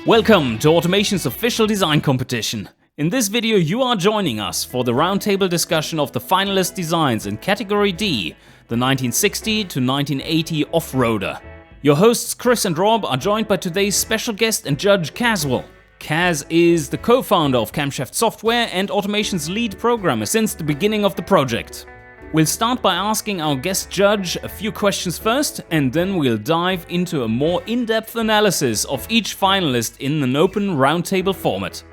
Welcome to Automation's official design competition. In this video you are joining us for the roundtable discussion of the finalist designs in Category D, the 1960 to 1980 Offroader. Your hosts Chris and Rob are joined by today's special guest and judge Caswal. Cas is the co-founder of Camshaft Software and Automation's lead programmer since the beginning of the project. We'll start by asking our guest judge a few questions first, and then we'll dive into a more in-depth analysis of each finalist in an open roundtable format.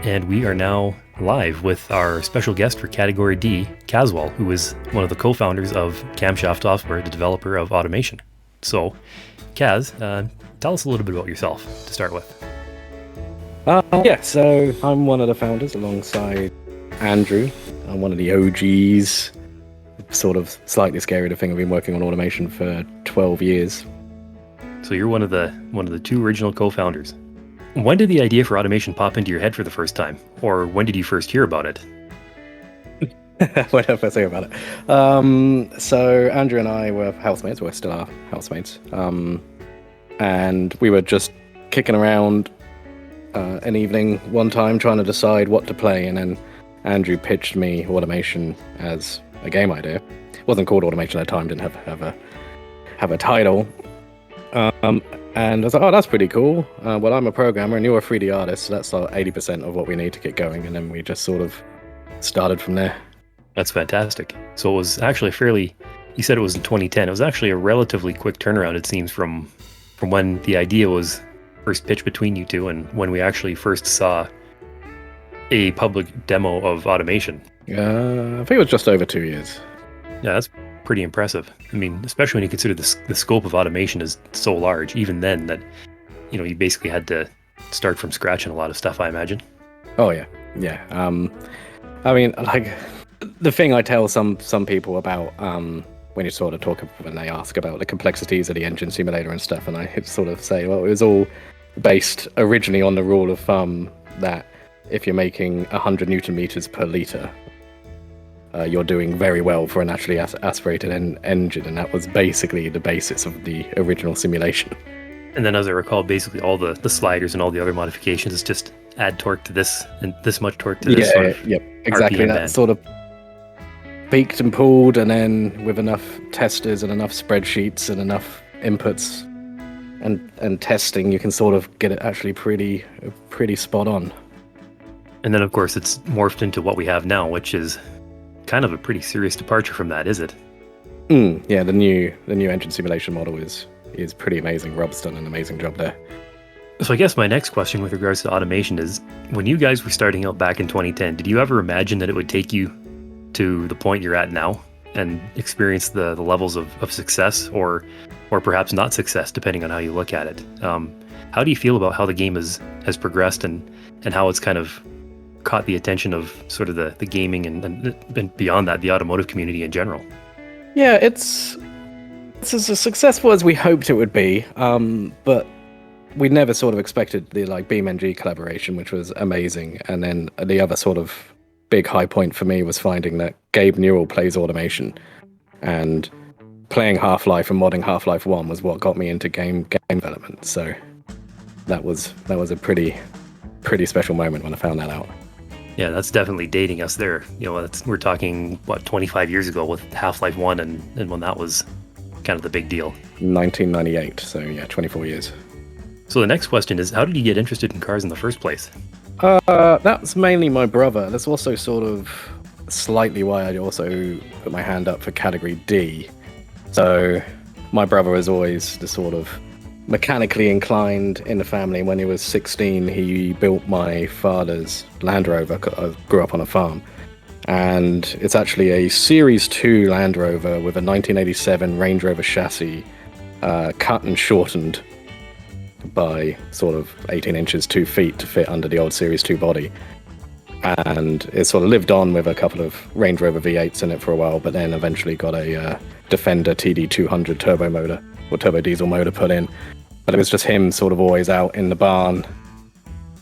And we are now live with our special guest for Category D, Caswal, who is one of the co-founders of Camshaft Software, the developer of Automation. So, Cas, tell us a little bit about yourself to start with. So I'm one of the founders alongside Andrew. I'm one of the OGs. Sort of slightly scary to think I've been working on automation for 12 years. So you're one of the two original co-founders. When did the idea for automation pop into your head for the first time? Or when did you first hear about it? What did I first hear about it? So Andrew and I were housemates. We still are housemates. And we were just kicking around an evening one time trying to decide what to play, and then Andrew pitched me automation as a game idea. It wasn't called automation at the time, didn't have a title. And I was like, oh, that's pretty cool. Well, I'm a programmer and you're a 3D artist, so that's 80% of what we need to get going. And then we just sort of started from there. That's fantastic. So it was actually you said it was in 2010. It was actually a relatively quick turnaround, it seems, from when the idea was first pitched between you two and when we actually first saw a public demo of automation. I think it was just over 2 years. Yeah, that's pretty impressive. I mean, especially when you consider the scope of automation is so large, even then, that, you basically had to start from scratch in a lot of stuff, I imagine. Oh, yeah. Yeah. I mean, like, the thing I tell some people about when you sort of talk, when they ask about the complexities of the engine simulator and stuff, and I sort of say, well, it was all based originally on the rule of thumb that if you're making 100 Newton meters per liter, you're doing very well for a naturally aspirated engine, and that was basically the basis of the original simulation. And then, as I recall, basically all the sliders and all the other modifications is just add torque to this and this much torque to this. Yep, exactly. RPM that band. Sort of peaked and pulled, and then with enough testers and enough spreadsheets and enough inputs and testing, you can sort of get it actually pretty spot on. And then, of course, it's morphed into what we have now, which is kind of a pretty serious departure from that, is it? Yeah, the new engine simulation model is pretty amazing. Rob's done an amazing job there. So I guess my next question with regards to automation is, when you guys were starting out back in 2010, did you ever imagine that it would take you to the point you're at now and experience the levels of success or perhaps not success, depending on how you look at it? How do you feel about how the game has progressed and how it's kind of caught the attention of sort of the gaming and beyond that, the automotive community in general? Yeah, it's as successful as we hoped it would be, but we never sort of expected the BeamNG collaboration, which was amazing. And then the other sort of big high point for me was finding that Gabe Newell plays automation, and playing Half-Life and modding Half-Life 1 was what got me into game development. So that was a pretty special moment when I found that out. Yeah, that's definitely dating us there. We're talking, 25 years ago with Half-Life 1 and when that was kind of the big deal. 1998, so yeah, 24 years. So the next question is, how did you get interested in cars in the first place? That's mainly my brother. That's also sort of slightly why I also put my hand up for Category D. So my brother was always the sort of mechanically inclined in the family. When he was 16, he built my father's Land Rover. I grew up on a farm, and it's actually a Series 2 Land Rover with a 1987 Range Rover chassis, cut and shortened by sort of 18 inches, 2 feet to fit under the old Series 2 body. And it sort of lived on with a couple of Range Rover V8s in it for a while, but then eventually got a Defender TD200 turbo motor, or turbo diesel motor put in. But it was just him sort of always out in the barn,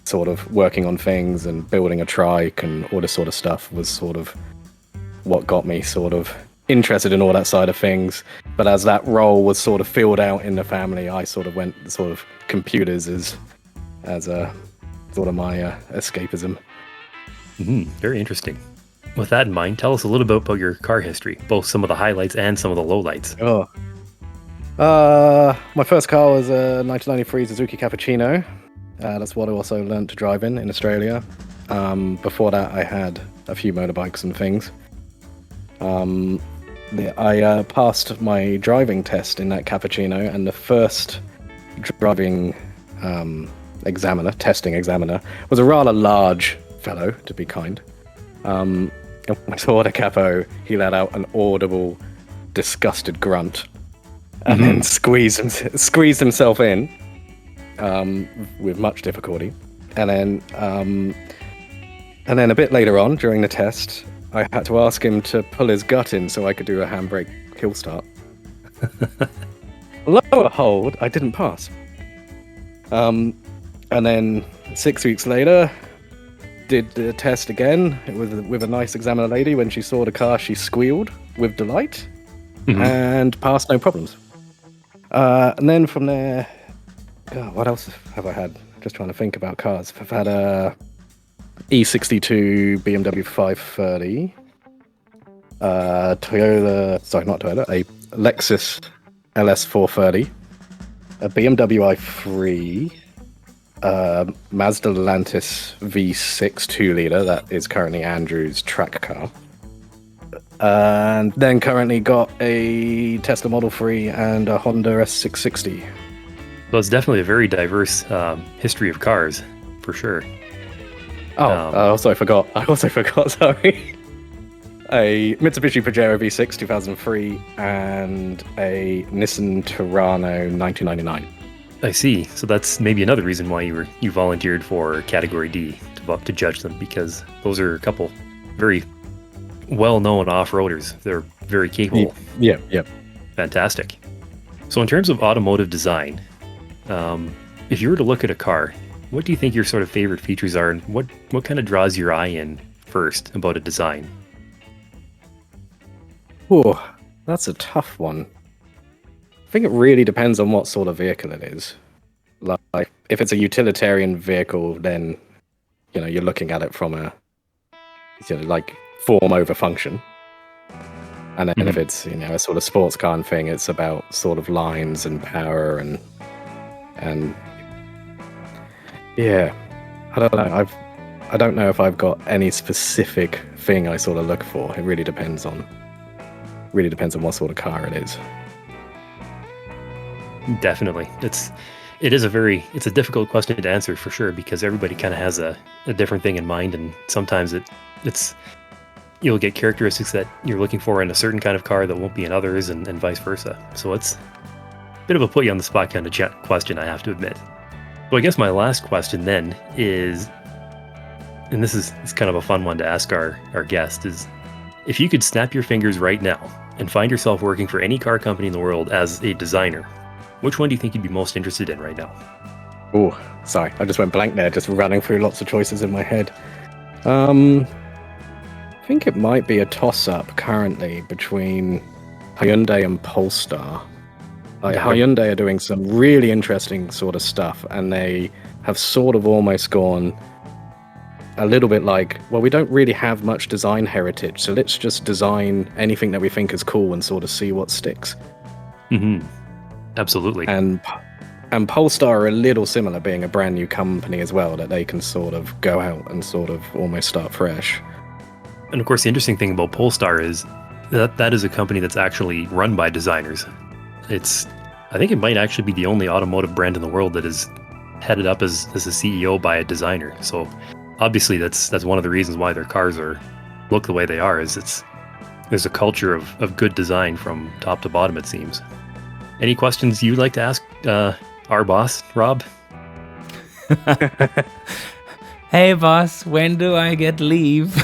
sort of working on things and building a trike and all this sort of stuff was sort of what got me sort of interested in all that side of things. But as that role was sort of filled out in the family, I sort of went sort of computers as a sort of my escapism. Very interesting. With that in mind, tell us a little bit about your car history, both some of the highlights and some of the lowlights. My first car was a 1993 Suzuki Cappuccino. That's what I also learned to drive in Australia. Before that, I had a few motorbikes and things. I passed my driving test in that Cappuccino, and the first driving testing examiner, was a rather large fellow, to be kind. And when I saw the capo, he let out an audible, disgusted grunt, and then squeezed himself in with much difficulty. And then a bit later on, during the test, I had to ask him to pull his gut in so I could do a handbrake kill start. Lo and behold, I didn't pass. And then 6 weeks later, did the test again with a nice examiner lady. When she saw the car, she squealed with delight and passed no problems. And then from there, what else have I had? Just trying to think about cars. I've had a E62 BMW 530, a Lexus LS 430, a BMW i3, Mazda Lantis V6 2-litre, that is currently Andrew's track car. And then currently got a Tesla Model 3 and a Honda S660. Well, it's definitely a very diverse history of cars, for sure. I also forgot, sorry. A Mitsubishi Pajero V6 2003 and a Nissan Terrano 1999. I see. So that's maybe another reason why you volunteered for Category D to judge them, because those are a couple very well-known off-roaders. They're very capable. Yeah. Fantastic. So in terms of automotive design, if you were to look at a car, what do you think your sort of favorite features are, and what kind of draws your eye in first about a design? Oh, that's a tough one. I think it really depends on what sort of vehicle it is. Like, if it's a utilitarian vehicle, then, you're looking at it from a, like, form over function. And then if it's, a sort of sports car thing, it's about sort of lines and power and yeah, I don't know. I don't know if I've got any specific thing I sort of look for. It really depends on what sort of car it is. Definitely. It's a difficult question to answer for sure, because everybody kind of has a different thing in mind, and sometimes it's you'll get characteristics that you're looking for in a certain kind of car that won't be in others, and vice versa. So it's a bit of a put you on the spot kind of question, I have to admit. So I guess my last question then is, and it's kind of a fun one to ask our guest, is if you could snap your fingers right now and find yourself working for any car company in the world as a designer, which one do you think you'd be most interested in right now? Oh, sorry, I just went blank there, just running through lots of choices in my head. I think it might be a toss-up currently between Hyundai and Polestar. Hyundai are doing some really interesting sort of stuff, and they have sort of almost gone a little bit like, well, we don't really have much design heritage, so let's just design anything that we think is cool and sort of see what sticks. Absolutely. And Polestar are a little similar, being a brand new company as well, that they can sort of go out and sort of almost start fresh. And of course, the interesting thing about Polestar is that is a company that's actually run by designers. I think it might actually be the only automotive brand in the world that is headed up as a CEO by a designer. So obviously that's one of the reasons why their cars look the way they are, is there's a culture of good design from top to bottom, it seems. Any questions you'd like to ask our boss, Rob? Hey boss, when do I get leave?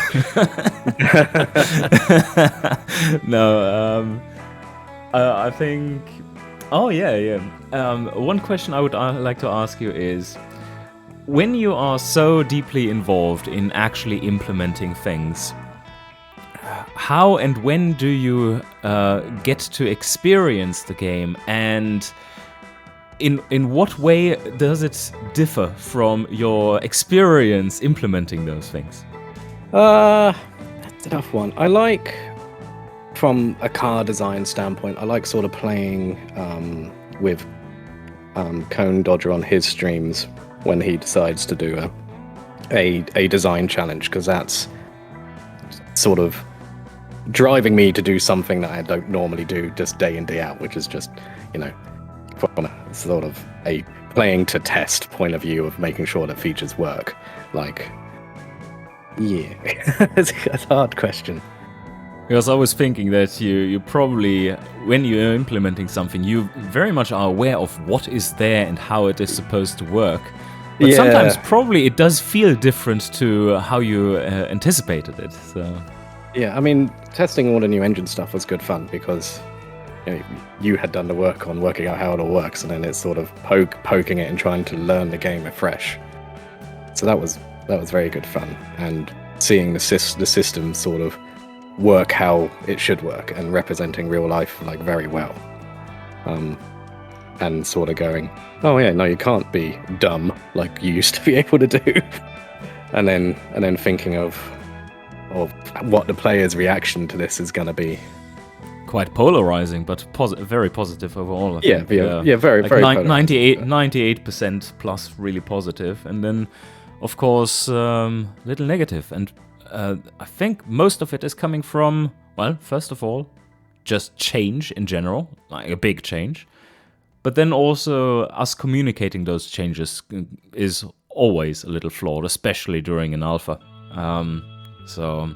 No, I think... Oh, yeah. One question I would like to ask you is, when you are so deeply involved in actually implementing things, how and when do you get to experience the game, and in what way does it differ from your experience implementing those things? That's a tough one. I like, from a car design standpoint, I like sort of playing with Cone Dodger on his streams when he decides to do a design challenge, because that's sort of driving me to do something that I don't normally do just day in, day out, which is just, from a sort of a playing to test point of view of making sure that features work. Like, yeah, it's a hard question. Because I was thinking that you probably, when you're implementing something, you very much are aware of what is there and how it is supposed to work. But sometimes probably it does feel different to how you anticipated it. So. Yeah, I mean, testing all the new engine stuff was good fun because you had done the work on working out how it all works, and then it's sort of poking it and trying to learn the game afresh. So that was very good fun, and seeing the system sort of work how it should work and representing real life like very well, and sort of going, oh yeah, no, you can't be dumb like you used to be able to do, and then thinking of what the player's reaction to this is going to be. Quite polarizing, but very positive overall. I think. Very, like very 98% plus really positive, and then of course little negative. And I think most of it is coming from, well, first of all, just change in general, like a big change, but then also us communicating those changes is always a little flawed, especially during an alpha. So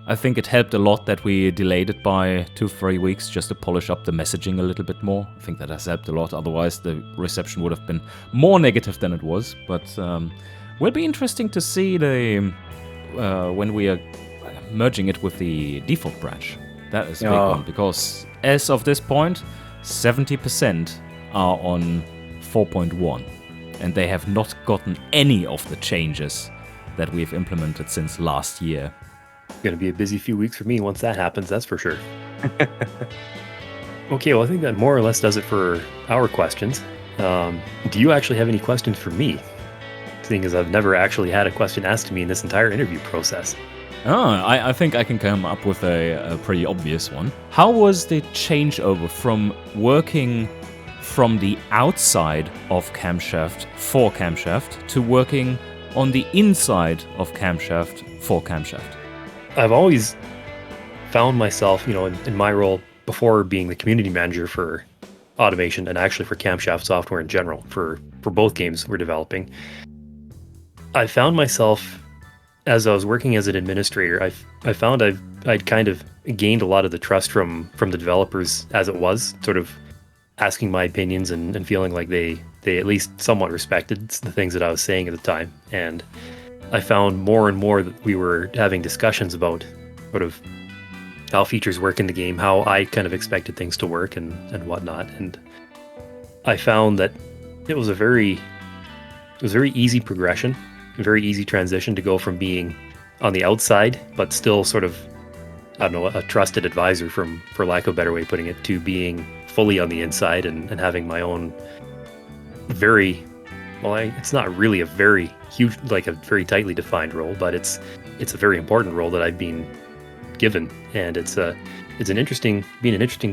I think it helped a lot that we delayed it by 2-3 weeks just to polish up the messaging a little bit more. I think that has helped a lot. Otherwise, the reception would have been more negative than it was. But will be interesting to see when we are merging it with the default branch. That is a big one, because as of this point, 70% are on 4.1, and they have not gotten any of the changes that we've implemented since last year. Going to be a busy few weeks for me once that happens, that's for sure. Okay, well, I think that more or less does it for our questions. Do you actually have any questions for me? Seeing as I've never actually had a question asked to me in this entire interview process. I think I can come up with a pretty obvious one. How was the changeover from working from the outside of Camshaft for Camshaft to working on the inside of Camshaft for Camshaft? I've always found myself, in my role before being the community manager for automation and actually for Camshaft Software in general, for both games we're developing, I found myself, as I was working as an administrator, I found I'd kind of gained a lot of the trust from the developers as it was, sort of asking my opinions and feeling like they at least somewhat respected the things that I was saying at the time. And I found more and more that we were having discussions about sort of how features work in the game, how I kind of expected things to work and whatnot. And I found that it was a very easy progression, a very easy transition to go from being on the outside, but still sort of, I don't know, a trusted advisor, for lack of a better way of putting it, to being fully on the inside and having my own it's not really a very huge, like a very tightly defined role, but it's a very important role that I've been given, and it's an interesting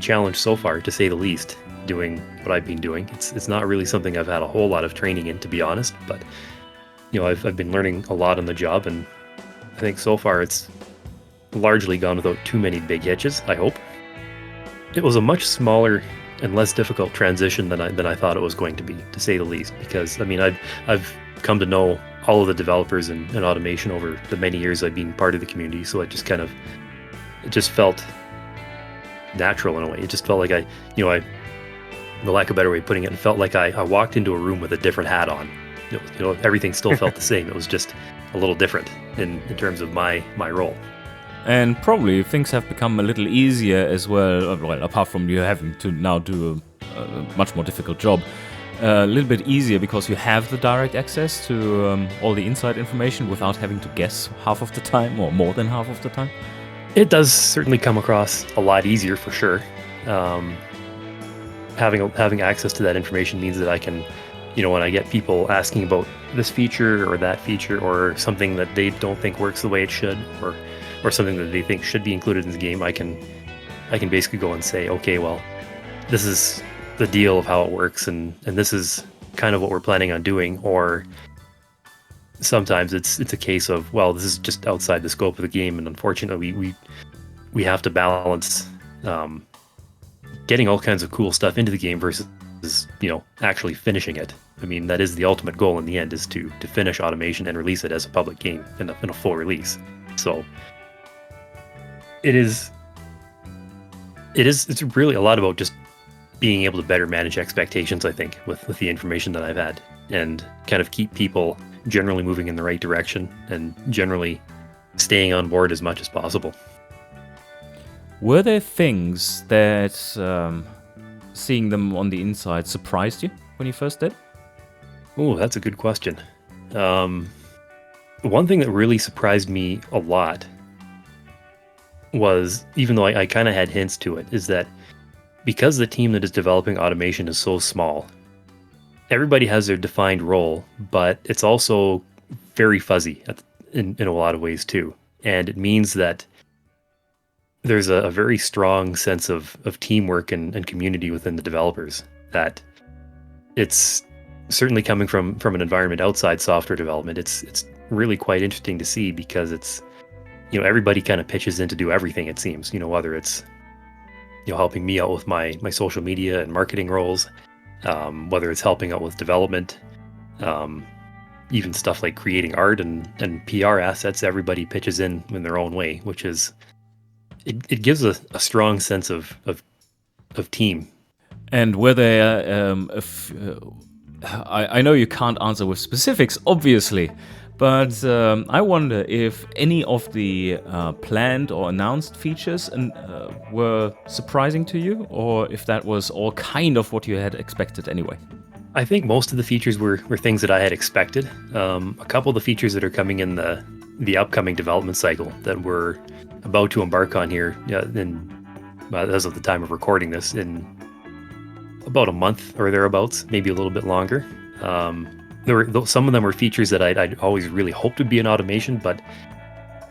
challenge so far, to say the least, doing what I've been doing. It's not really something I've had a whole lot of training in, to be honest, but I've been learning a lot on the job, and I think so far it's largely gone without too many big hitches, I hope. It was a much smaller and less difficult transition than I thought it was going to be, to say the least, because I've come to know all of the developers in automation over the many years I've been part of the community, so it just felt natural in a way. It just felt like for lack of a better way of putting it felt like I walked into a room with a different hat on. Everything still felt the same. It was just a little different in terms of my role. And probably things have become a little easier as well, apart from you having to now do a much more difficult job. A little bit easier because you have the direct access to all the inside information without having to guess half of the time, or more than half of the time. It does certainly come across a lot easier for sure. Having access to that information means that I can, when I get people asking about this feature or that feature or something that they don't think works the way it should, or something that they think should be included in the game, I can basically go and say, okay, well, this is the deal of how it works, and this is kind of what we're planning on doing. Or sometimes it's a case of, well, this is just outside the scope of the game, and unfortunately we have to balance getting all kinds of cool stuff into the game versus actually finishing it. I mean, that is the ultimate goal in the end, is to finish automation and release it as a public game in a full release. So it's really a lot about just being able to better manage expectations, I think, with the information that I've had, and kind of keep people generally moving in the right direction and generally staying on board as much as possible. Were there things that seeing them on the inside surprised you when you first did? Oh, that's a good question. One thing that really surprised me a lot was, even though I kind of had hints to it, is that because the team that is developing automation is so small, everybody has their defined role, but it's also very fuzzy in a lot of ways too. And it means that there's a very strong sense of teamwork and community within the developers, that it's certainly coming from an environment outside software development. It's really quite interesting to see, because it's, everybody kind of pitches in to do everything, it seems, whether it's, helping me out with my social media and marketing roles, whether it's helping out with development, even stuff like creating art and PR assets. Everybody pitches in their own way, which is, it gives a strong sense of team. And were there, I know you can't answer with specifics, obviously, but I wonder if any of the planned or announced features were surprising to you, or if that was all kind of what you had expected anyway. I think most of the features were things that I had expected. A couple of the features that are coming in the upcoming development cycle that we're about to embark on here, as of the time of recording this, in about a month or thereabouts, maybe a little bit longer. Some of them were features that I'd always really hoped would be in automation, but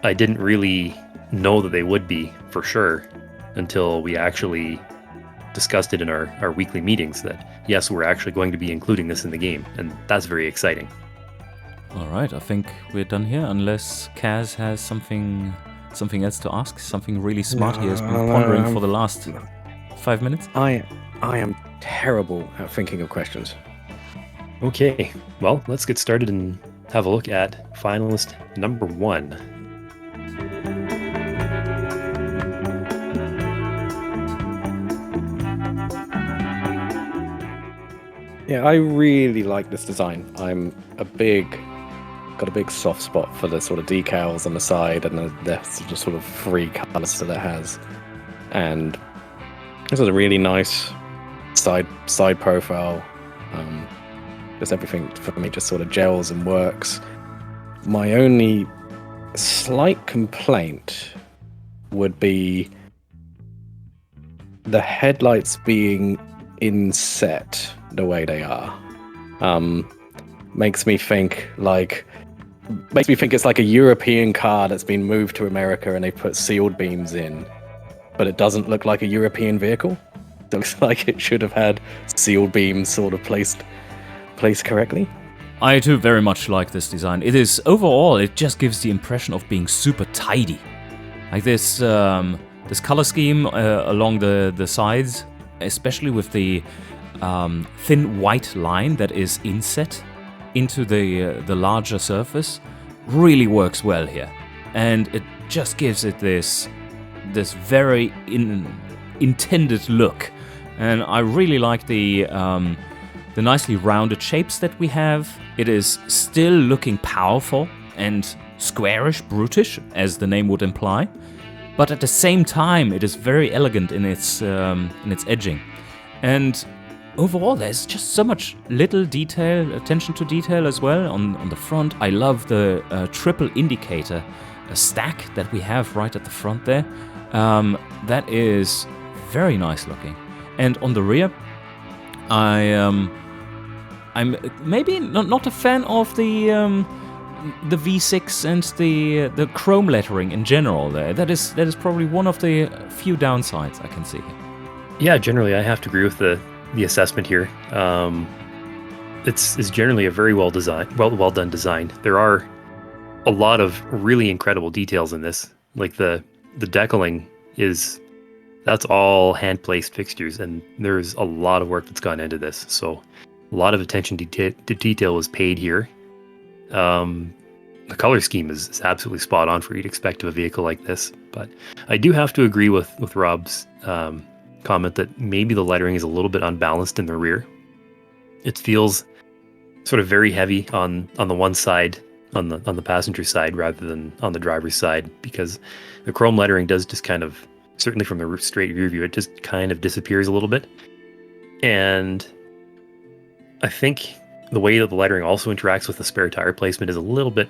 I didn't really know that they would be for sure until we actually discussed it in our weekly meetings, that yes, we're actually going to be including this in the game, and that's very exciting. All right, I think we're done here, unless Kaz has something else to ask, something really smart he has been pondering for the last 5 minutes. I am terrible at thinking of questions. Okay, well, let's get started and have a look at finalist number 1. Yeah, I really like this design. I'm got a big soft spot for the sort of decals on the side and the sort of three colors that it has. And this is a really nice side profile. Just everything for me just sort of gels and works. My only slight complaint would be the headlights being inset the way they are. Makes me think it's like a European car that's been moved to America and they put sealed beams in, but it doesn't look like a European vehicle. It looks like it should have had sealed beams sort of placed correctly. I too very much like this design. It is, overall, it just gives the impression of being super tidy. Like this color scheme along the sides, especially with the thin white line that is inset into the larger surface, really works well here. And it just gives it this very intended look. And I really like the nicely rounded shapes that we have. It is still looking powerful and squarish, brutish, as the name would imply. But at the same time, it is very elegant in its edging. And overall, there's just so much little detail, attention to detail as well on the front. I love the triple indicator stack that we have right at the front there. That is very nice looking. And on the rear, I'm maybe not a fan of the V6 and the chrome lettering in general. There, that is probably one of the few downsides I can see. Yeah, generally I have to agree with the assessment here. It's generally a very well done design. There are a lot of really incredible details in this. Like the decaling that's all hand placed fixtures, and there's a lot of work that's gone into this. So a lot of attention to detail was paid here. The color scheme is absolutely spot on for what you'd expect of a vehicle like this. But I do have to agree with Rob's comment that maybe the lettering is a little bit unbalanced in the rear. It feels sort of very heavy on the one side, on the passenger side, rather than on the driver's side, because the chrome lettering does just kind of, certainly from the straight rear view, it just kind of disappears a little bit. And I think the way that the lettering also interacts with the spare tire placement is a little bit,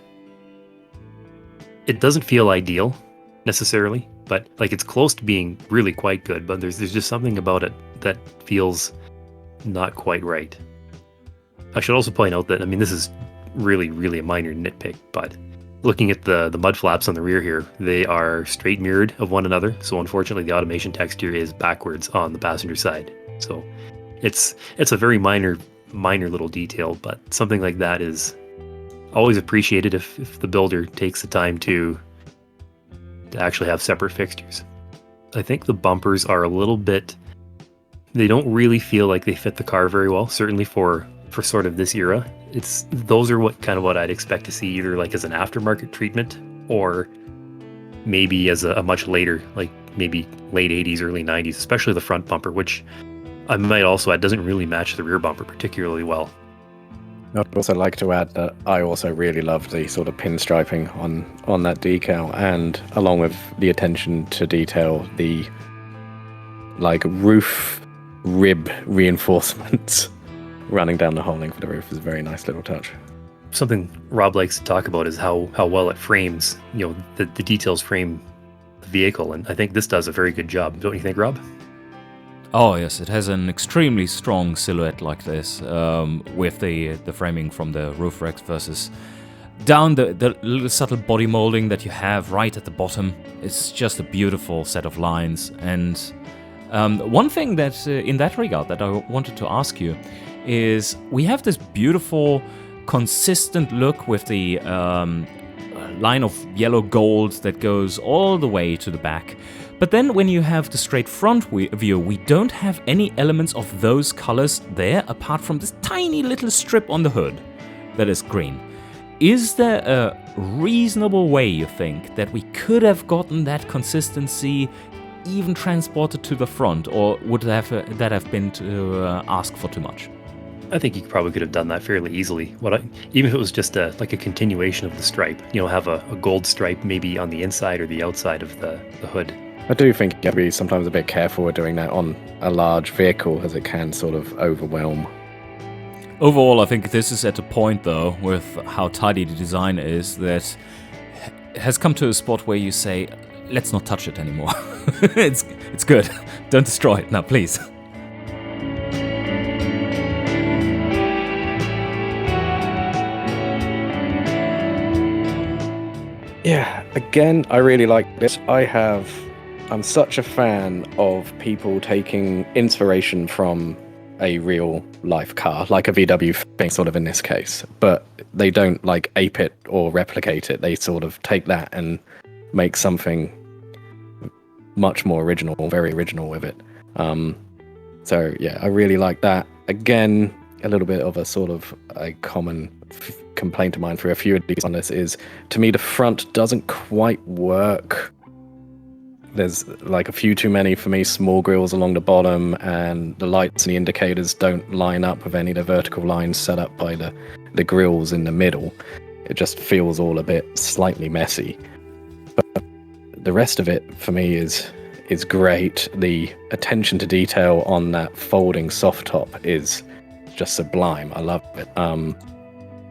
it doesn't feel ideal necessarily, but like it's close to being really quite good, but there's just something about it that feels not quite right. I should also point out that, I mean, this is really, really a minor nitpick, but looking at the mud flaps on the rear here, they are straight mirrored of one another. So unfortunately, the automation texture is backwards on the passenger side. So it's a very minor little detail, but something like that is always appreciated if the builder takes the time to actually have separate fixtures. I think the bumpers are a little bit, they don't really feel like they fit the car very well, certainly for sort of this era. Those are what I'd expect to see, either like as an aftermarket treatment or maybe as a much later, like maybe late 80s, early 90s, especially the front bumper, which I might also add doesn't really match the rear bumper particularly well. I'd also like to add that I also really love the sort of pinstriping on that decal, and along with the attention to detail, the like roof rib reinforcements running down the whole length of the roof is a very nice little touch. Something Rob likes to talk about is how well it frames, the details frame the vehicle, and I think this does a very good job. Don't you think, Rob? Oh yes, it has an extremely strong silhouette like this, with the framing from the roof racks versus down the little subtle body molding that you have right at the bottom. It's just a beautiful set of lines. And one thing that in that regard that I wanted to ask you is, we have this beautiful consistent look with the line of yellow gold that goes all the way to the back. But then when you have the straight front view, we don't have any elements of those colors there apart from this tiny little strip on the hood that is green. Is there a reasonable way, you think, that we could have gotten that consistency even transported to the front, or would that have been to ask for too much? I think you probably could have done that fairly easily. Even if it was just a continuation of the stripe, have a gold stripe maybe on the inside or the outside of the hood. I do think you have to be sometimes a bit careful with doing that on a large vehicle, as it can sort of overwhelm. Overall, I think this is at a point, though, with how tidy the design is, that has come to a spot where you say, let's not touch it anymore. It's good. Don't destroy it now, please. Yeah, again, I really like this. I'm such a fan of people taking inspiration from a real life car, like a VW thing, sort of in this case, but they don't like ape it or replicate it. They sort of take that and make something much more original, very original with it. So yeah, I really like that. Again, a little bit of a sort of a common complaint of mine through a few of these on this is, to me, the front doesn't quite work. There's like a few too many, for me, small grills along the bottom, and the lights and the indicators don't line up with any of the vertical lines set up by the grills in the middle. It just feels all a bit slightly messy. But the rest of it, for me, is great. The attention to detail on that folding soft top is just sublime. I love it.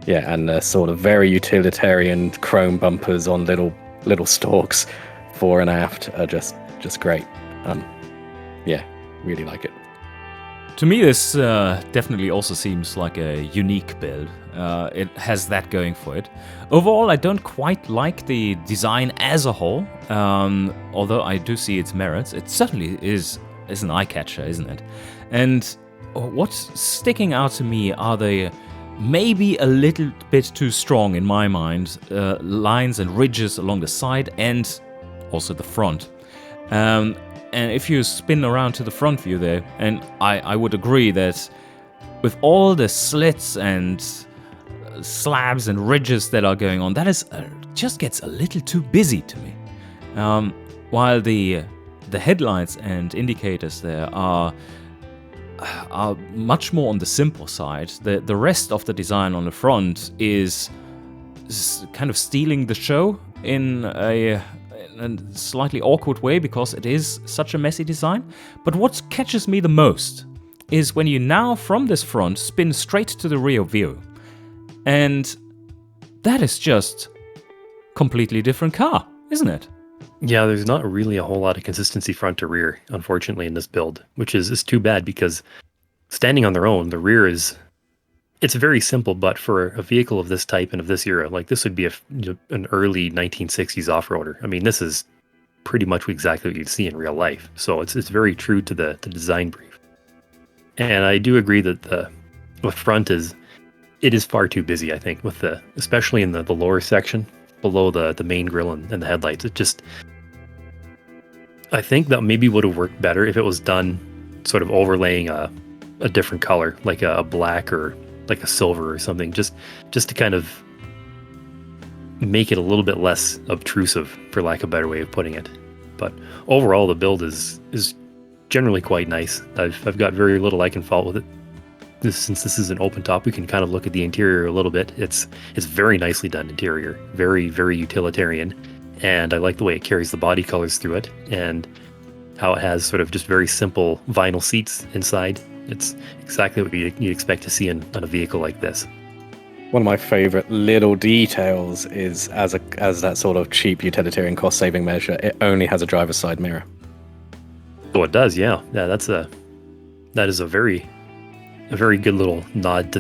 Yeah, and the sort of very utilitarian chrome bumpers on little little stalks fore and aft are just great. Yeah, really like it. To me, this definitely also seems like a unique build. It has that going for it. Overall, I don't quite like the design as a whole, although I do see its merits. It certainly is an eye-catcher, isn't it? And what's sticking out to me are the maybe a little bit too strong, in my mind, lines and ridges along the side and also the front. And if you spin around to the front view there, and I would agree that with all the slits and slabs and ridges that are going on, that is just gets a little too busy to me. While the headlights and indicators there are much more on the simple side, the rest of the design on the front is kind of stealing the show in a slightly awkward way because it is such a messy design. But what catches me the most is when you now from this front spin straight to the rear view, and that is just completely different car, isn't it? Yeah, there's not really a whole lot of consistency front to rear, unfortunately, in this build, which is too bad because standing on their own, the rear it's very simple, but for a vehicle of this type and of this era, like this would be an early 1960s off-roader. I mean, this is pretty much exactly what you'd see in real life. So it's very true to the design brief. And I do agree that the front is far too busy, I think, especially in the lower section below the main grille and the headlights. I think that maybe would have worked better if it was done sort of overlaying a different color, like a black or like a silver or something, just to kind of make it a little bit less obtrusive, for lack of a better way of putting it. But overall, the build is generally quite nice. I've got very little I can fault with it. Since this is an open top, we can kind of look at the interior a little bit. It's very nicely done interior, very, very utilitarian, and I like the way it carries the body colors through it, and how it has sort of just very simple vinyl seats inside. It's exactly what you'd expect to see on a vehicle like this. One of my favorite little details is as that sort of cheap utilitarian cost-saving measure, it only has a driver's side mirror. Oh, it does, yeah. Yeah, that is a very good little nod to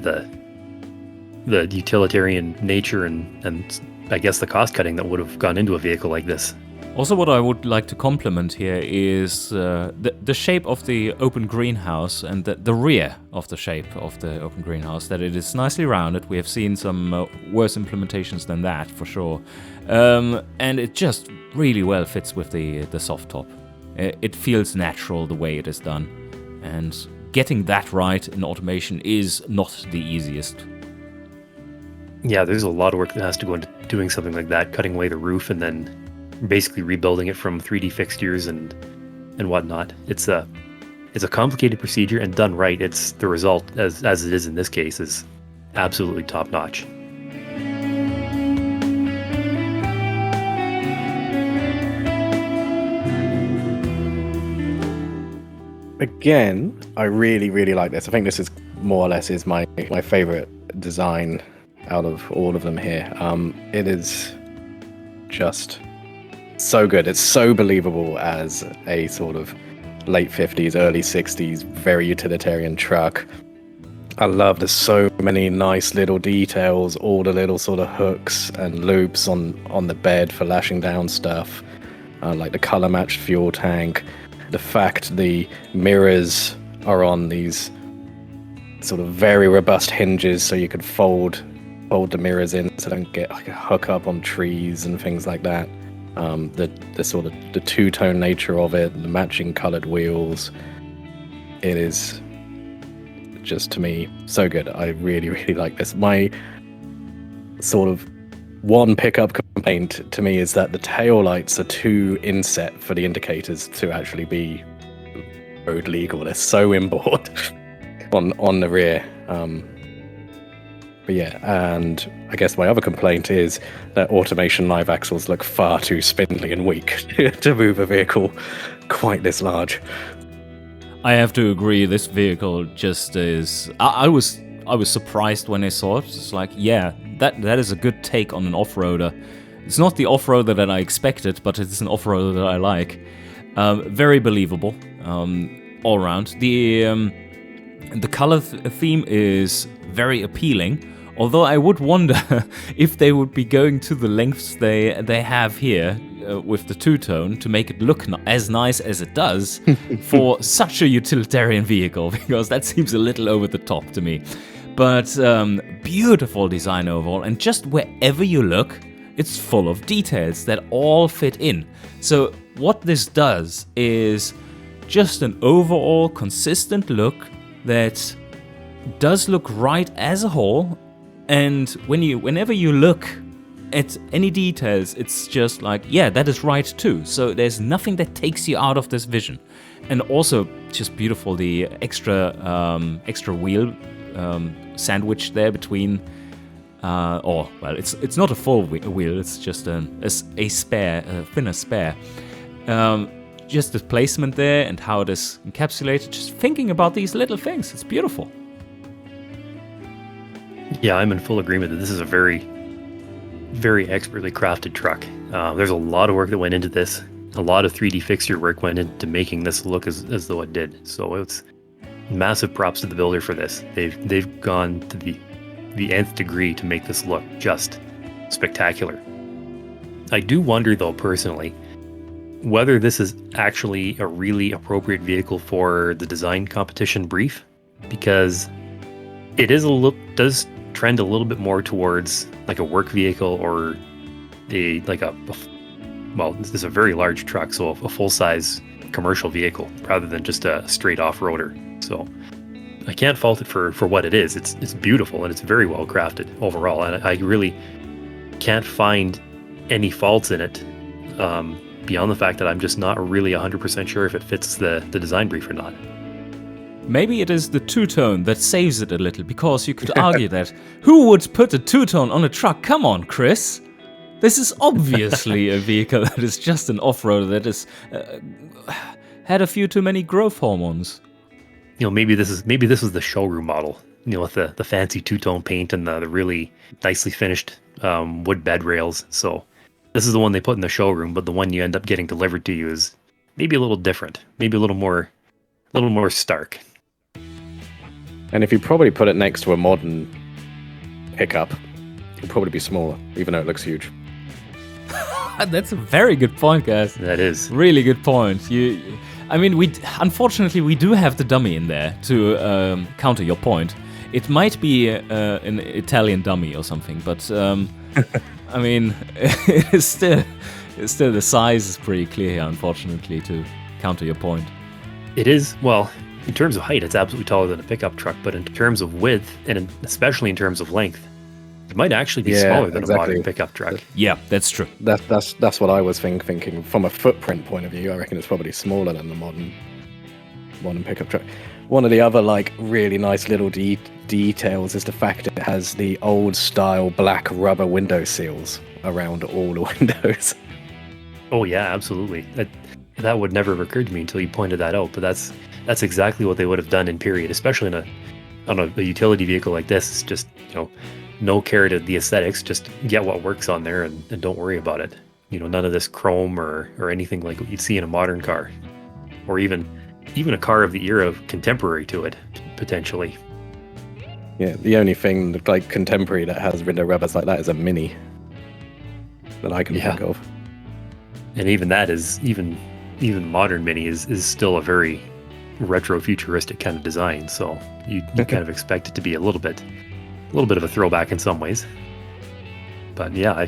the utilitarian nature and I guess the cost cutting that would have gone into a vehicle like this. Also, what I would like to compliment here is the shape of the open greenhouse and the rear of the shape of the open greenhouse, that it is nicely rounded. We have seen some worse implementations than that, for sure. And it just really well fits with the soft top. It feels natural the way it is done. And getting that right in automation is not the easiest. Yeah, there's a lot of work that has to go into doing something like that, cutting away the roof and then basically rebuilding it from 3D fixtures and whatnot. It's a complicated procedure, and done right, it's the result, as it is in this case, is absolutely top notch. Again, I really, really like this. I think this is more or less my favorite design out of all of them here. It is just so good. It's so believable as a sort of late 50s, early 60s, very utilitarian truck. I love there's so many nice little details, all the little sort of hooks and loops on the bed for lashing down stuff, like the color matched fuel tank, the fact the mirrors are on these sort of very robust hinges so you could fold the mirrors in so they don't get like a hook up on trees and things like that. The sort of the two-tone nature of it, the matching colored wheels, it is just, to me, so good. I really, really like this. My sort of one pickup complaint to me is that the tail lights are too inset for the indicators to actually be road legal. They're so inboard on the rear. But yeah, and I guess my other complaint is that automation live axles look far too spindly and weak to move a vehicle quite this large. I have to agree, this vehicle just is... I was surprised when I saw it. It's like, yeah, that is a good take on an off-roader. It's not the off-roader that I expected, but it's an off-roader that I like. Very believable all around. The color theme is very appealing. Although I would wonder if they would be going to the lengths they have here with the two-tone to make it look as nice as it does for such a utilitarian vehicle, because that seems a little over the top to me. But beautiful design overall, and just wherever you look, it's full of details that all fit in. So what this does is just an overall consistent look that does look right as a whole. And whenever you look at any details, it's just like, yeah, that is right too. So there's nothing that takes you out of this vision. And also, just beautiful, the extra wheel sandwich there between, it's not a full wheel, it's just a spare, a thinner spare. Just the placement there and how it is encapsulated. Just thinking about these little things, it's beautiful. Yeah, I'm in full agreement that this is a very, very expertly crafted truck. There's a lot of work that went into this. A lot of 3D fixture work went into making this look as though it did. So it's massive props to the builder for this. They've gone to the nth degree to make this look just spectacular. I do wonder, though, personally, whether this is actually a really appropriate vehicle for the design competition brief, because it does trend a little bit more towards like a work vehicle or this is a very large truck, so a full-size commercial vehicle rather than just a straight off-roader. So I can't fault it for what it is. It's beautiful and it's very well crafted overall, and I really can't find any faults in it beyond the fact that I'm just not really 100% sure if it fits the design brief or not. Maybe it is the two-tone that saves it a little, because you could argue that who would put a two-tone on a truck? Come on, Chris. This is obviously a vehicle that is just an off-roader that has had a few too many growth hormones. You know, maybe this was the showroom model, you know, with the fancy two-tone paint and the really nicely finished wood bed rails. So this is the one they put in the showroom, but the one you end up getting delivered to you is maybe a little different, maybe a little more stark. And if you probably put it next to a modern pickup, it'll probably be smaller, even though it looks huge. That's a very good point, guys. That is. Really good point. Unfortunately, we do have the dummy in there to counter your point. It might be an Italian dummy or something, but I mean, it's still the size is pretty clear here, unfortunately, to counter your point. It is, well, in terms of height, it's absolutely taller than a pickup truck, but in terms of width, and especially in terms of length, it might actually be smaller than a modern pickup truck. Yeah, that's true. That's what I was thinking. From a footprint point of view, I reckon it's probably smaller than the modern pickup truck. One of the other really nice little details is the fact that it has the old style black rubber window seals around all the windows. Oh yeah, absolutely. That would never have occurred to me until you pointed that out. But that's exactly what they would have done in period, especially on a utility vehicle like this. It's just, you know, no care to the aesthetics. Just get what works on there and don't worry about it. You know, none of this chrome or anything like what you'd see in a modern car, or even a car of the era contemporary to it, potentially. Yeah, the only thing like contemporary that has window rubbers like that is a Mini that I can think of. And even that is even modern Mini is still a very retro futuristic kind of design. So you kind of expect it to be a little bit of a throwback in some ways. But yeah,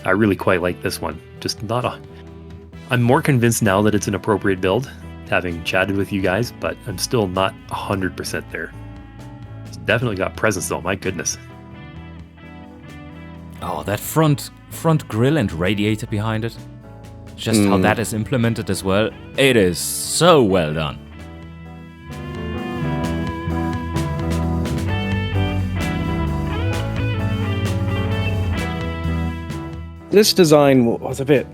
I really quite like this one. Just I'm more convinced now that it's an appropriate build, having chatted with you guys, but I'm still not 100% there. It's definitely got presence though, my goodness. Oh, that front grille and radiator behind it. Just how that is implemented as well. It is so well done. This design was a bit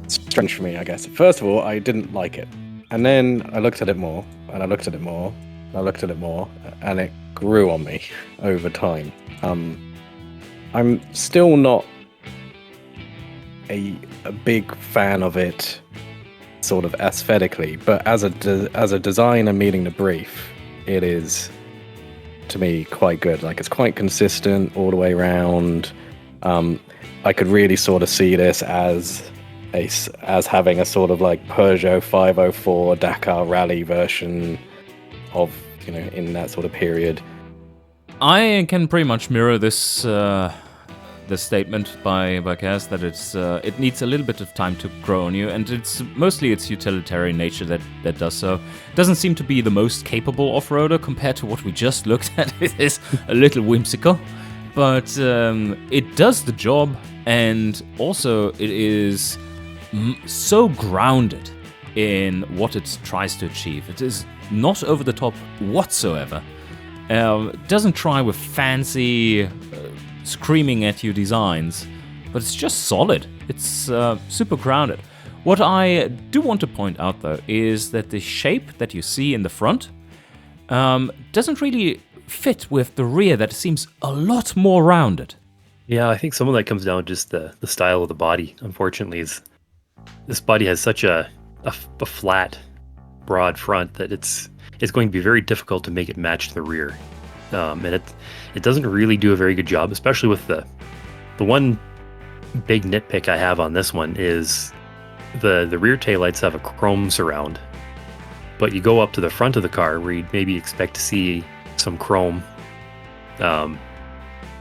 strange for me, I guess. First of all, I didn't like it. And then I looked at it more, and I looked at it more, and I looked at it more, and it grew on me over time. I'm still not a big fan of it, sort of aesthetically. But as a designer meeting the brief, it is, to me, quite good. Like, it's quite consistent all the way around. I could really sort of see this as having a sort of like Peugeot 504 Dakar Rally version of, in that sort of period. I can pretty much mirror this statement by Cas, that it needs a little bit of time to grow on you, and it's mostly its utilitarian nature that does so. It doesn't seem to be the most capable off-roader compared to what we just looked at. It is a little whimsical, but it does the job, and also it is so grounded in what it tries to achieve. It is not over the top whatsoever. Doesn't try with fancy screaming at you designs, but it's just solid. It's super grounded. What I do want to point out though is that the shape that you see in the front doesn't really fit with the rear, that seems a lot more rounded. Yeah, I think some of that comes down to just the style of the body. Unfortunately, is this body has such a flat, broad front that it's going to be very difficult to make it match the rear. And it doesn't really do a very good job, especially with the one big nitpick I have on this one is the rear taillights have a chrome surround, but you go up to the front of the car where you'd maybe expect to see some chrome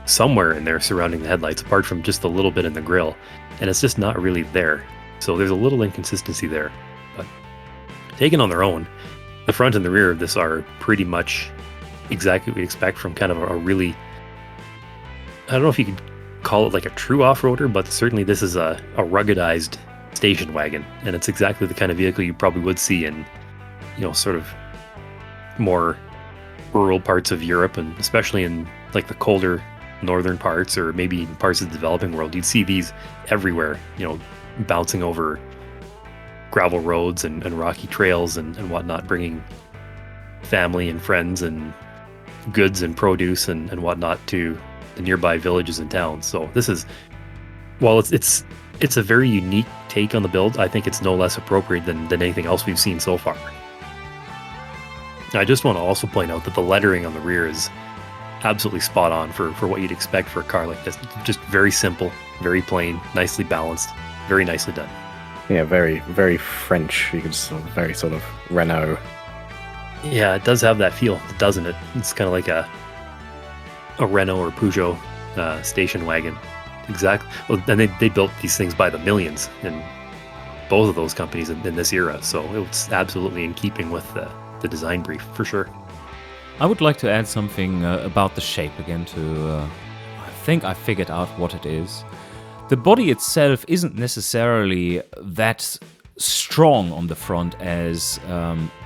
somewhere in there surrounding the headlights, apart from just a little bit in the grille, and it's just not really there. So there's a little inconsistency there. But taken on their own, the front and the rear of this are pretty much exactly what we expect from kind of a really, I don't know if you could call it like a true off-roader, but certainly this is a ruggedized station wagon, and it's exactly the kind of vehicle you probably would see in, sort of more rural parts of Europe, and especially in like the colder northern parts, or maybe in parts of the developing world. You'd see these everywhere, bouncing over gravel roads and rocky trails and whatnot, bringing family and friends and goods and produce and whatnot to the nearby villages and towns. So this is, while it's a very unique take on the build, I think it's no less appropriate than anything else we've seen so far. I just want to also point out that the lettering on the rear is absolutely spot on for what you'd expect for a car like this. Just very simple, very plain, nicely balanced, very nicely done. Yeah, very, very French. You could very sort of Renault. Yeah, it does have that feel, doesn't it? It's kind of like a Renault or Peugeot station wagon. Exactly. Well, and they built these things by the millions in both of those companies in this era, so it's absolutely in keeping with the design brief, for sure. I would like to add something about the shape again I think I figured out what it is. The body itself isn't necessarily that strong on the front as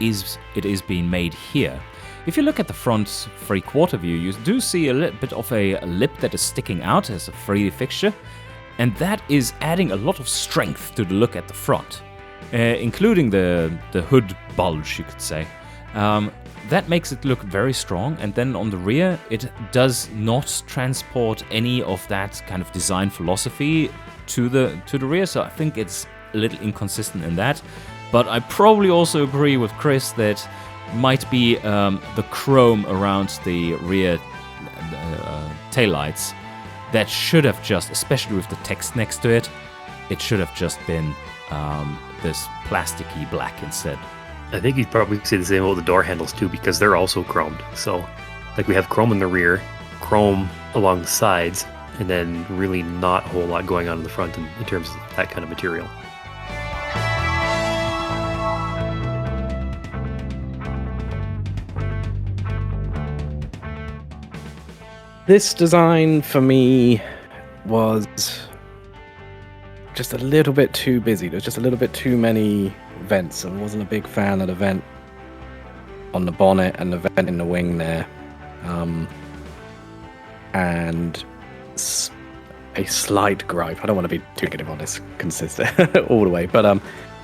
it is being made here. If you look at the front three-quarter view, you do see a little bit of a lip that is sticking out as a 3D fixture, and that is adding a lot of strength to the look at the front, including the hood bulge, you could say. That makes it look very strong, and then on the rear it does not transport any of that kind of design philosophy to the rear, so I think it's a little inconsistent in that. But I probably also agree with Chris that might be the chrome around the rear taillights that should have just, especially with the text next to it, it should have just been this plasticky black instead. I think you'd probably say the same about the door handles too, because they're also chromed. So, like, we have chrome in the rear, chrome along the sides, and then really not a whole lot going on in the front in terms of that kind of material. This design for me was just a little bit too busy. There's just a little bit too many vents. I wasn't a big fan of the vent on the bonnet and the vent in the wing there. And a slight gripe. I don't want to be too negative on this consistent all the way, but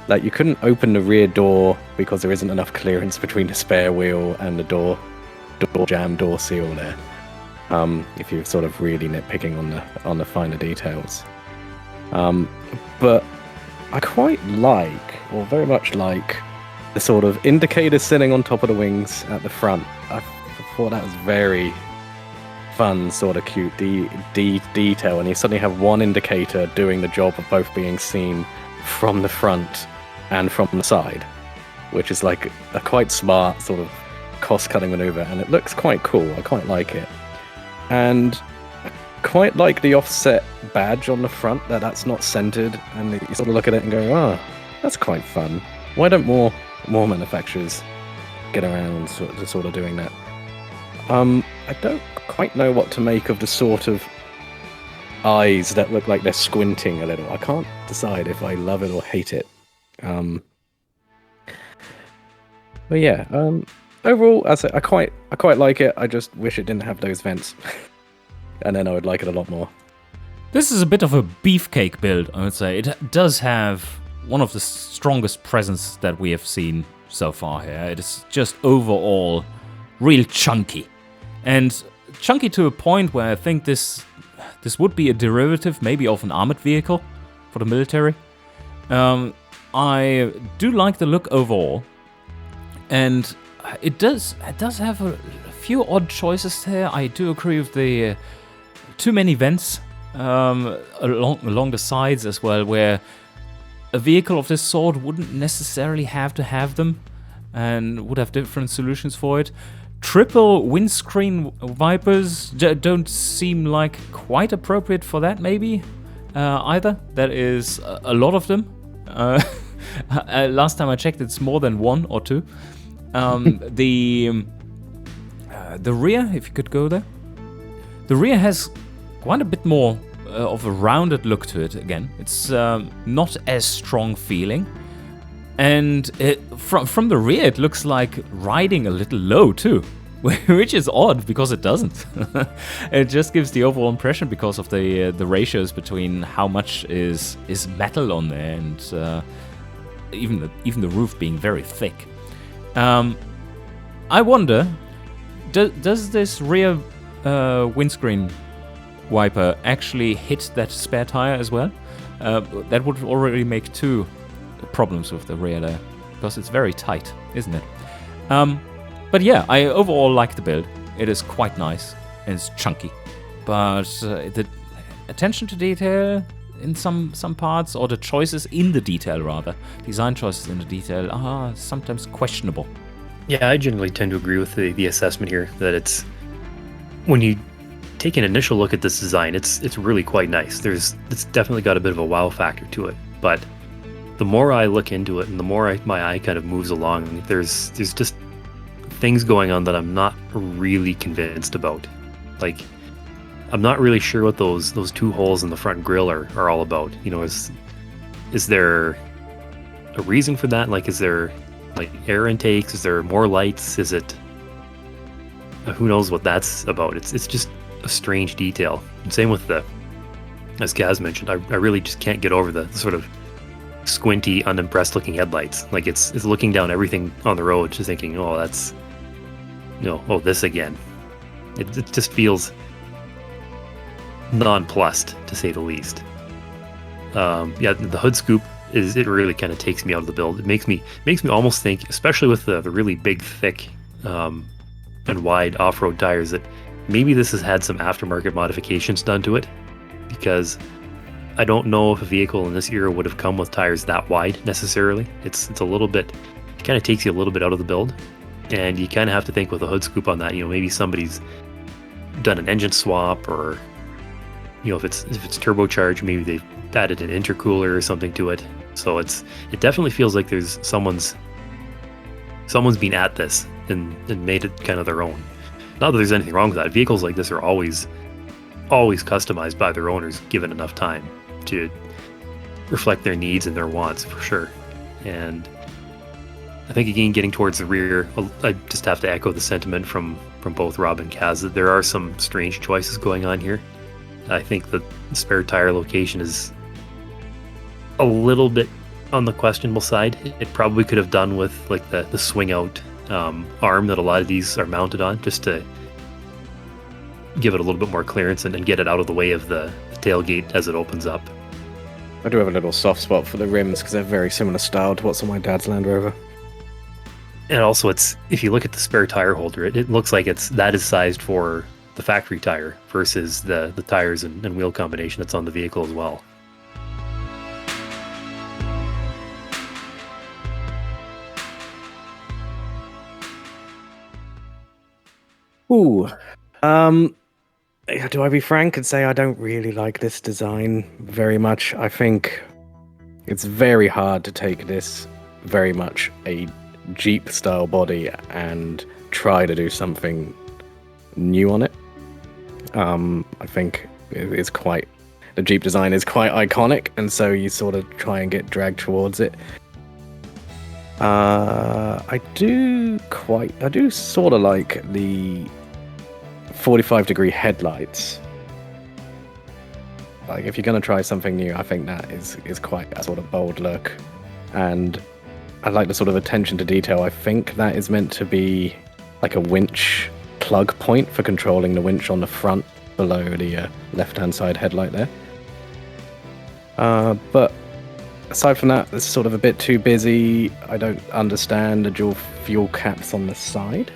like, you couldn't open the rear door because there isn't enough clearance between the spare wheel and the door jamb, door seal there. If you're sort of really nitpicking on the finer details. But I quite like, or very much like, the sort of indicator sitting on top of the wings at the front. I thought that was very fun, sort of cute detail, and you suddenly have one indicator doing the job of both being seen from the front and from the side, which is like a quite smart sort of cost-cutting maneuver, and it looks quite cool. I quite like it. And I quite like the offset badge on the front, that's not centered, and you sort of look at it and go, oh, that's quite fun. Why don't more manufacturers get around to sort of doing that? I don't quite know what to make of the sort of eyes that look like they're squinting a little. I can't decide if I love it or hate it. But yeah, overall, I quite like it. I just wish it didn't have those vents, and then I would like it a lot more. This is a bit of a beefcake build, I would say. It does have one of the strongest presence that we have seen so far here. It is just overall real chunky. And chunky to a point where I think this would be a derivative maybe of an armored vehicle for the military. I do like the look overall. And it does have a few odd choices here. I do agree with the too many vents along the sides as well, where a vehicle of this sort wouldn't necessarily have to have them and would have different solutions for it. Triple windscreen wipers don't seem like quite appropriate for that, maybe, either. That is a lot of them. Last time I checked, it's more than one or two. The rear, if you could go there. The rear has quite a bit more of a rounded look to it again. It's not as strong feeling. And from the rear, it looks like riding a little low too, which is odd because it doesn't. It just gives the overall impression because of the ratios between how much is metal on there and even the roof being very thick. I wonder, does this rear windscreen wiper actually hit that spare tire as well? That would already make two problems with the rear there, because it's very tight, isn't it? But yeah, I overall like the build. It is quite nice and it's chunky, but the attention to detail in some parts, or the choices in the detail rather, design choices in the detail are sometimes questionable. Yeah, I generally tend to agree with the assessment here, that it's, when you take an initial look at this design, it's really quite nice. It's definitely got a bit of a wow factor to it, but the more I look into it and the more my eye kind of moves along, there's just things going on that I'm not really convinced about. Like, I'm not really sure what those two holes in the front grille are all about. You know, is there a reason for that? Like, is there like air intakes? Is there more lights? Is it who knows what that's about? It's just a strange detail. And same with as Gaz mentioned, I really just can't get over the sort of squinty, unimpressed looking headlights. Like, it's looking down everything on the road, just thinking, oh, that's, this again. It just feels nonplussed, to say the least. Yeah, the hood scoop it really kind of takes me out of the build. It makes me almost think, especially with the really big, thick, and wide off-road tires, that maybe this has had some aftermarket modifications done to it, because I don't know if a vehicle in this era would have come with tires that wide necessarily. It's a little bit, it kind of takes you a little bit out of the build, and you kind of have to think with a hood scoop on that. Maybe somebody's done an engine swap, or if it's turbocharged, maybe they've added an intercooler or something to it. So it definitely feels like there's someone's been at this and made it kind of their own. Not that there's anything wrong with that. Vehicles like this are always customized by their owners, given enough time to reflect their needs and their wants, for sure. And I think, again, getting towards the rear, I just have to echo the sentiment from both Rob and Kaz that there are some strange choices going on here. I think the spare tire location is a little bit on the questionable side. It probably could have done with like the swing out arm that a lot of these are mounted on, just to give it a little bit more clearance and get it out of the way of the tailgate as it opens up. I do have a little soft spot for the rims because they're very similar style to what's on my dad's Land Rover. And also, if you look at the spare tire holder, it looks like that is sized for the factory tire versus the tires and wheel combination that's on the vehicle as well. Ooh. Do I be frank and say I don't really like this design very much? I think it's very hard to take this very much a Jeep-style body and try to do something new on it. I think the Jeep design is quite iconic, and so you sort of try and get dragged towards it. I do sort of like the 45-degree headlights. Like, if you're going to try something new, I think that is quite a sort of bold look. And I like the sort of attention to detail. I think that is meant to be like a winch plug point for controlling the winch on the front below the left-hand side headlight there. But aside from that, it's sort of a bit too busy. I don't understand the dual fuel caps on the side.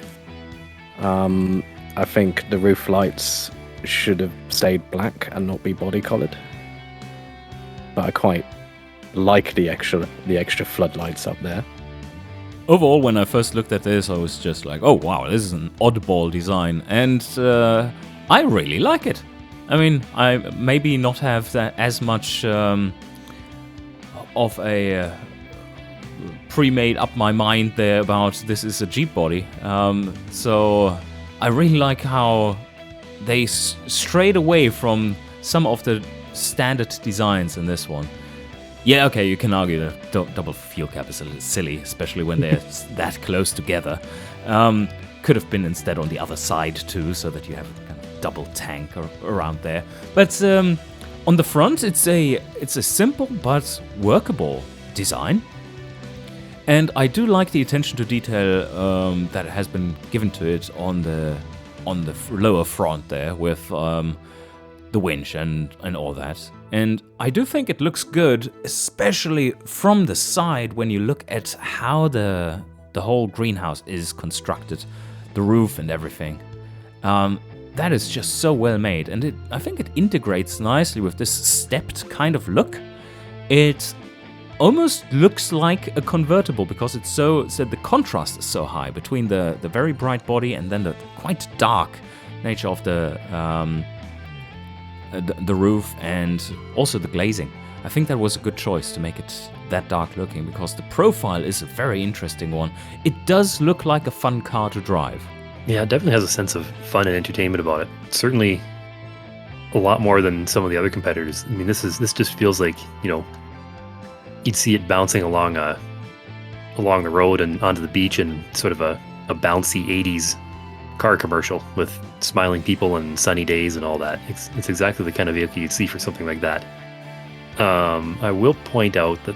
I think the roof lights should have stayed black and not be body colored. But I quite like the extra floodlights up there. Overall, when I first looked at this, I was just like, oh wow, this is an oddball design, and I really like it. I mean, I maybe not have that as much of a pre-made up my mind there about this is a Jeep body. So I really like how they strayed away from some of the standard designs in this one. Yeah, okay, you can argue that double fuel cap is a little silly, especially when they're that close together. Could have been instead on the other side too, so that you have kind of double tank around there. But on the front, it's a simple but workable design. And I do like the attention to detail that has been given to it on the lower front there with the winch and all that. And I do think it looks good, especially from the side when you look at how the whole greenhouse is constructed, the roof and everything. That is just so well made, and I think it integrates nicely with this stepped kind of look. It almost looks like a convertible because the contrast is so high between the very bright body and then the quite dark nature of the roof and also the glazing. I think that was a good choice to make it that dark looking because the profile is a very interesting one. It does look like a fun car to drive. Yeah, it definitely has a sense of fun and entertainment about it. Certainly a lot more than some of the other competitors. I mean, this just feels like, you'd see it bouncing along the road and onto the beach in sort of a bouncy 80s car commercial with smiling people and sunny days and all that. It's exactly the kind of vehicle you'd see for something like that. I will point out that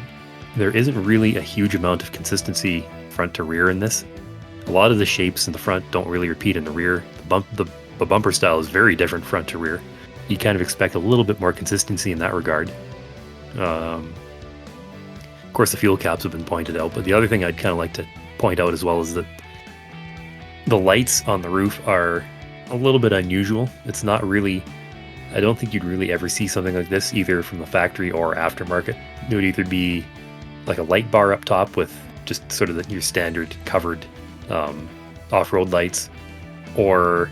there isn't really a huge amount of consistency front to rear in this. A lot of the shapes in the front don't really repeat in the rear. The bumper style is very different front to rear. You kind of expect a little bit more consistency in that regard. Of course, the fuel caps have been pointed out, but the other thing I'd kind of like to point out as well is that the lights on the roof are a little bit unusual. It's not really, I don't think you'd really ever see something like this either from the factory or aftermarket. It would either be like a light bar up top with just sort of your standard covered off-road lights, or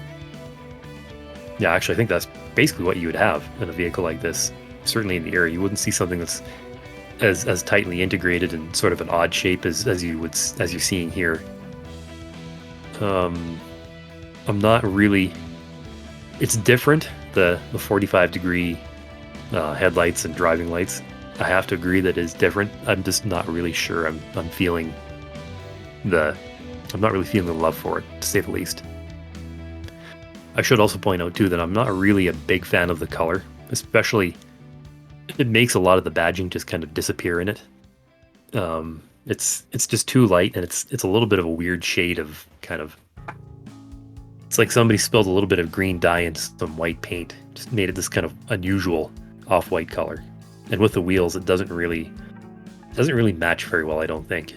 yeah, actually I think that's basically what you would have in a vehicle like this. Certainly in the area, you wouldn't see something that's as tightly integrated and sort of an odd shape as you're seeing here. I'm not really. It's different, the 45-degree headlights and driving lights. I have to agree that it's different. I'm just not really sure. I'm not really feeling the love for it, to say the least. I should also point out too that I'm not really a big fan of the color, especially. It makes a lot of the badging just kind of disappear in it. It's just too light, and it's a little bit of a weird shade of kind of. It's like somebody spilled a little bit of green dye into some white paint, just made it this kind of unusual off-white color. And with the wheels, it doesn't really match very well, I don't think.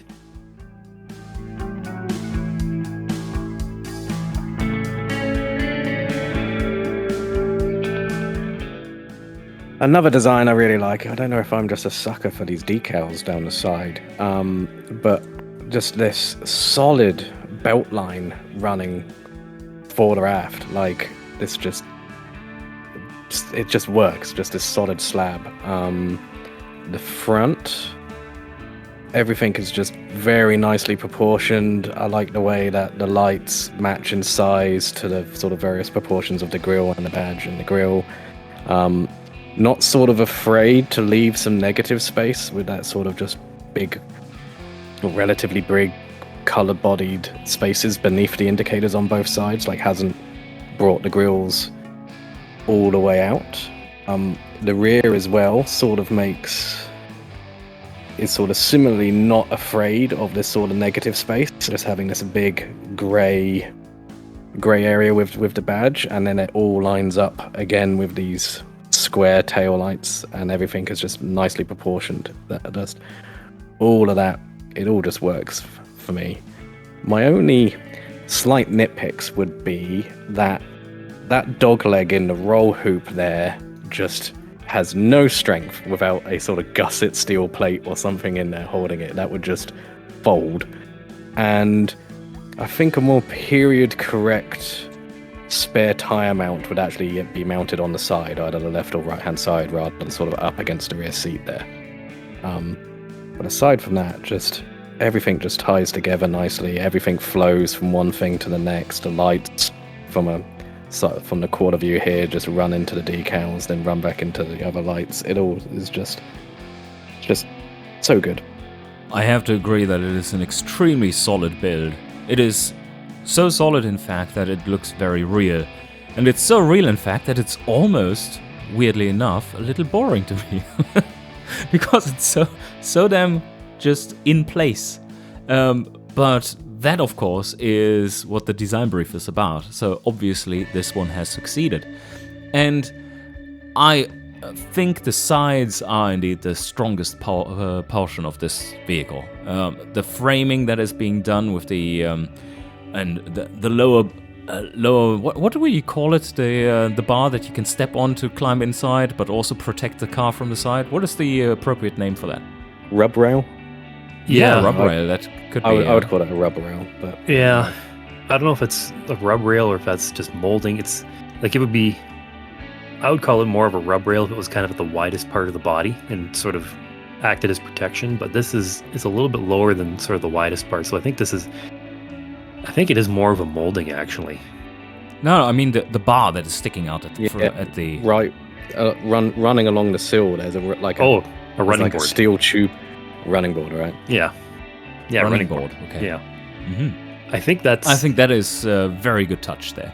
Another design I really like, I don't know if I'm just a sucker for these decals down the side, but just this solid belt line running forward or aft, like this it just works, just this solid slab. The front, everything is just very nicely proportioned. I like the way that the lights match in size to the sort of various proportions of the grille and the badge and the grille. Not sort of afraid to leave some negative space with that sort of just big, relatively big, color-bodied spaces beneath the indicators on both sides, like hasn't brought the grills all the way out. The rear as well sort of is sort of similarly not afraid of this sort of negative space, just having this big gray area with the badge, and then it all lines up again with these square tail lights, and everything is just nicely proportioned. Just all of that, it all just works for me. My only slight nitpicks would be that dog leg in the roll hoop there just has no strength without a sort of gusset steel plate or something in there holding it. That would just fold. And I think a more period correct spare tire mount would actually be mounted on the side, either the left or right hand side, rather than sort of up against the rear seat there. But aside from that, just everything just ties together nicely. Everything flows from one thing to the next. The lights from the quarter view here just run into the decals, then run back into the other lights. It all is just so good. I have to agree that it is an extremely solid build. It is so solid, in fact, that it looks very real. And it's so real, in fact, that it's almost, weirdly enough, a little boring to me. Because it's so damn just in place. But that, of course, is what the design brief is about. So obviously this one has succeeded. And I think the sides are indeed the strongest portion of this vehicle. The framing that is being done with the lower what do we call it? The bar that you can step on to climb inside, but also protect the car from the side. What is the appropriate name for that? Rub rail. Yeah, rub rail. That could be. I would call it a rub rail, but yeah, I don't know if it's a rub rail or if that's just molding. It's like it would be. I would call it more of a rub rail if it was kind of at the widest part of the body and sort of acted as protection. But it's a little bit lower than sort of the widest part. So I think it is more of a molding actually. No, I mean the bar that is sticking out at the right, running along the sill. There's a running board, a steel tube running board, right? Yeah, running board. Okay. Yeah. Mm-hmm. I think that is a very good touch there.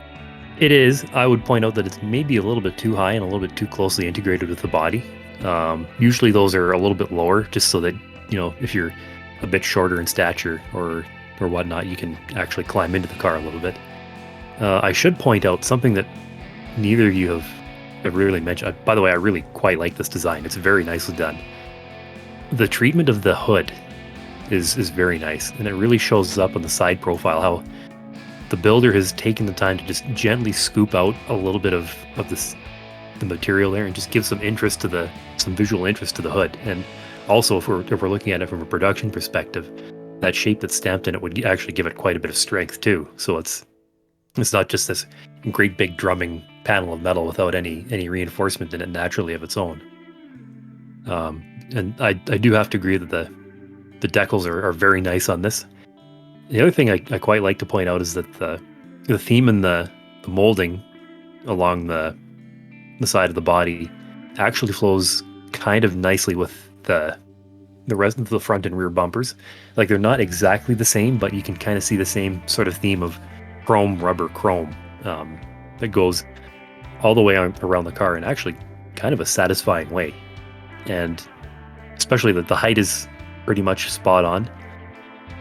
It is. I would point out that it's maybe a little bit too high and a little bit too closely integrated with the body. Usually those are a little bit lower, just so that if you're a bit shorter in stature or whatnot, you can actually climb into the car a little bit. I should point out something that neither of you have really mentioned. By the way, I really quite like this design. It's very nicely done. The treatment of the hood is very nice, and it really shows up on the side profile how the builder has taken the time to just gently scoop out a little bit of the material there and just give some visual interest to the hood. And also, if we're looking at it from a production perspective, that shape that's stamped in it would actually give it quite a bit of strength too. So it's not just this great big drumming panel of metal without any reinforcement in it naturally of its own. And I do have to agree that the decals are very nice on this. The other thing I quite like to point out is that the theme and the molding along the side of the body actually flows kind of nicely with the rest of the front and rear bumpers. Like they're not exactly the same, but you can kind of see the same sort of theme of chrome, rubber, chrome that goes all the way around the car in actually kind of a satisfying way. And especially that the height is pretty much spot on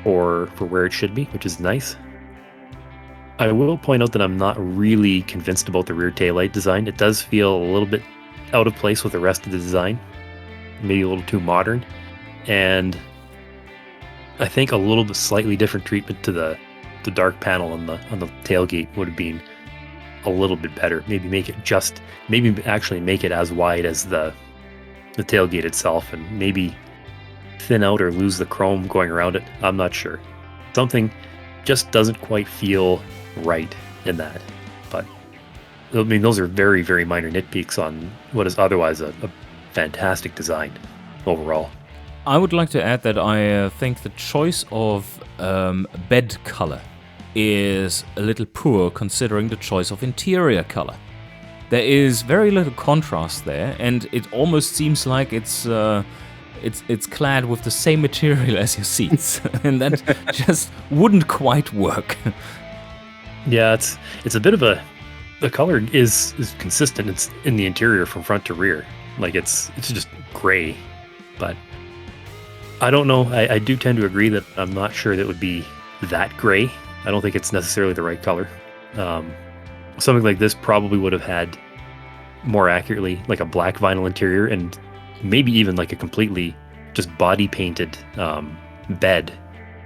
for where it should be, which is nice. I will point out that I'm not really convinced about the rear taillight design. It does feel a little bit out of place with the rest of the design. maybe a little too modern, and I think a little bit slightly different treatment to the dark panel on the tailgate would have been a little bit better. Maybe actually make it as wide as the tailgate itself, and maybe thin out or lose the chrome going around it. I'm not sure. Something just doesn't quite feel right in that. But I mean, those are very, very minor nitpicks on what is otherwise a fantastic design overall. I would like to add that I think the choice of bed color is a little poor considering the choice of interior color. There is very little contrast there, and it almost seems like it's clad with the same material as your seats, and that just wouldn't quite work. Yeah, it's a bit of the color is consistent. It's in the interior from front to rear. Like it's just gray, but I don't know. I do tend to agree that I'm not sure that it would be that gray. I don't think it's necessarily the right color. Something like this probably would have had more accurately like a black vinyl interior, and maybe even like a completely just body painted bed,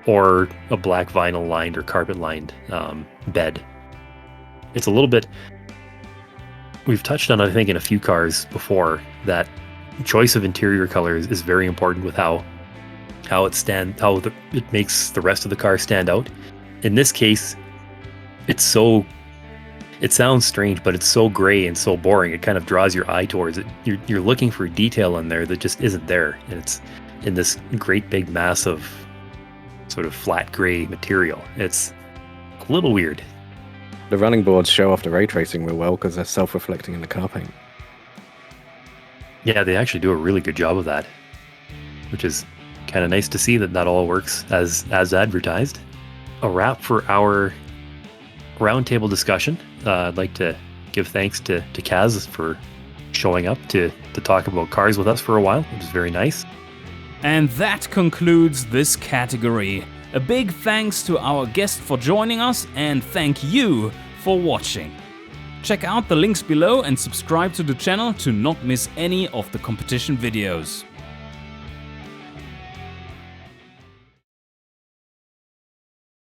or a black vinyl lined or carpet lined bed. It's a little bit, we've touched on, I think, in a few cars before, that choice of interior colors is very important with how it makes the rest of the car stand out. In this case, it sounds strange, but it's so gray and so boring, it kind of draws your eye towards it. You're looking for detail in there that just isn't there, and it's in this great big mass of sort of flat gray material. It's a little weird. The running boards show off the ray tracing real well because they're self-reflecting in the car paint. Yeah, they actually do a really good job of that, which is kind of nice to see that all works as advertised. A wrap for our roundtable discussion. I'd like to give thanks to Kaz for showing up to talk about cars with us for a while. It was very nice. And that concludes this category. A big thanks to our guest for joining us, and thank you for watching. Check out the links below and subscribe to the channel to not miss any of the competition videos.